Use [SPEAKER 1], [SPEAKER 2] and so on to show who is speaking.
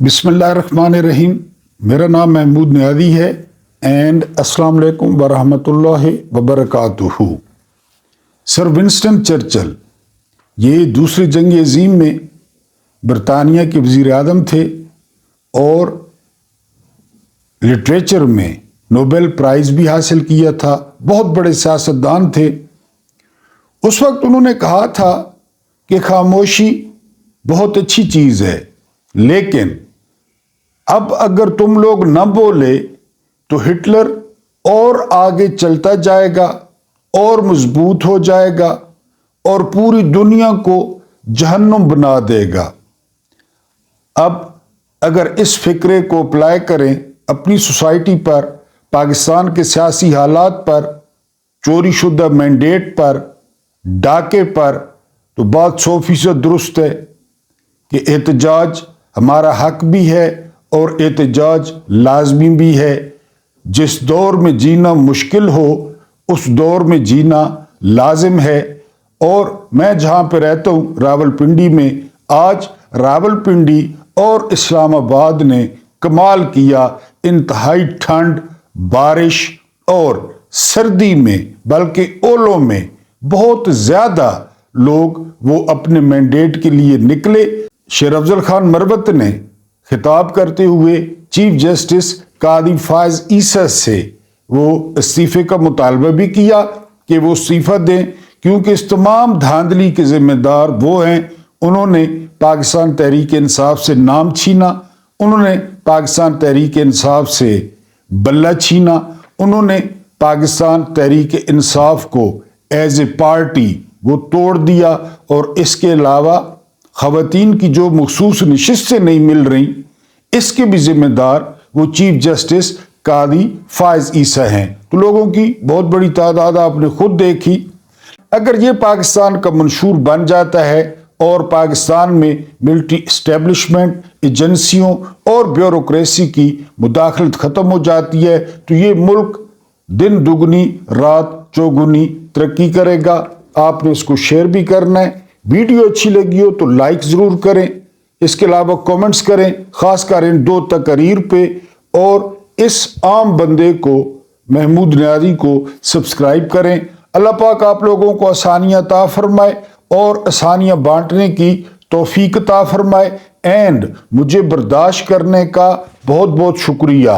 [SPEAKER 1] बिस्मिल्लाहिर्रहमानिर्रहीम। मेरा नाम महमूद नियाज़ी है एंड अस्सलाम वालेकुम वरहमतुल्लाहि वबरकातुहू। सर विंस्टन चर्चिल ये दूसरी जंग अज़ीम में बरतानिया के वज़ीर आज़म थे और लिटरेचर में नोबेल प्राइज़ भी हासिल किया था। बहुत बड़े सियासतदान थे। उस वक्त उन्होंने कहा था कि खामोशी बहुत अच्छी चीज़ है, लेकिन अब अगर तुम लोग न बोले तो हिटलर और आगे चलता जाएगा और मजबूत हो जाएगा और पूरी दुनिया को जहन्नुम बना देगा। अब अगर इस फिक्रे को अप्लाई करें अपनी सोसाइटी पर, पाकिस्तान के सियासी हालात पर, चोरी शुदा मैंडेट पर, डाके पर, तो बात 100% दुरुस्त है कि एहतजाज हमारा हक भी है और एहतजाज लाजमी भी है। जिस दौर में जीना मुश्किल हो उस दौर में जीना लाजिम है। और मैं जहाँ पे रहता हूँ रावलपिंडी में, आज रावलपिंडी और इस्लामाबाद ने कमाल किया। इंतहाई ठंड, बारिश और सर्दी में, बल्कि ओलों में बहुत ज़्यादा लोग वो अपने मैंडेट के लिए निकले। शेर अफजल खान मरवत ने खिताब करते हुए चीफ जस्टिस कादी फायज ईसा से वो इस्तीफे का मुतालबा भी किया कि वो इस्तीफा दें, क्योंकि इस तमाम धांधली के जिम्मेदार वो हैं। उन्होंने पाकिस्तान तहरीक इंसाफ से नाम छीना, उन्होंने पाकिस्तान तहरीक इंसाफ से बल्ला छीना, उन्होंने पाकिस्तान तहरीक इंसाफ को एज ए पार्टी वो तोड़ दिया। और इसके अलावा ख़वातीन की जो मखसूस नशिस्तें नहीं मिल रही, इसके भी जिम्मेदार वो चीफ जस्टिस कादी फायज ईसा हैं। तो लोगों की बहुत बड़ी तादाद आपने खुद देखी। अगर ये पाकिस्तान का मंशूर बन जाता है और पाकिस्तान में मिलिट्री इस्टेब्लिशमेंट, एजेंसियों और ब्यूरोक्रेसी की मुदाखलत ख़त्म हो जाती है, तो ये मुल्क दिन दुगनी रात चौगुनी तरक्की करेगा। आपने इसको शेयर भी करना है। वीडियो अच्छी लगी हो तो लाइक ज़रूर करें। इसके अलावा कमेंट्स करें, ख़ासकर इन 2 तकरीर पे, और इस आम बंदे को महमूद नियाज़ी को सब्सक्राइब करें। अल्लाह पाक आप लोगों को आसानियाँ अता फरमाए और आसानियाँ बांटने की तौफीक अता फरमाए। एंड मुझे बर्दाश्त करने का बहुत बहुत शुक्रिया।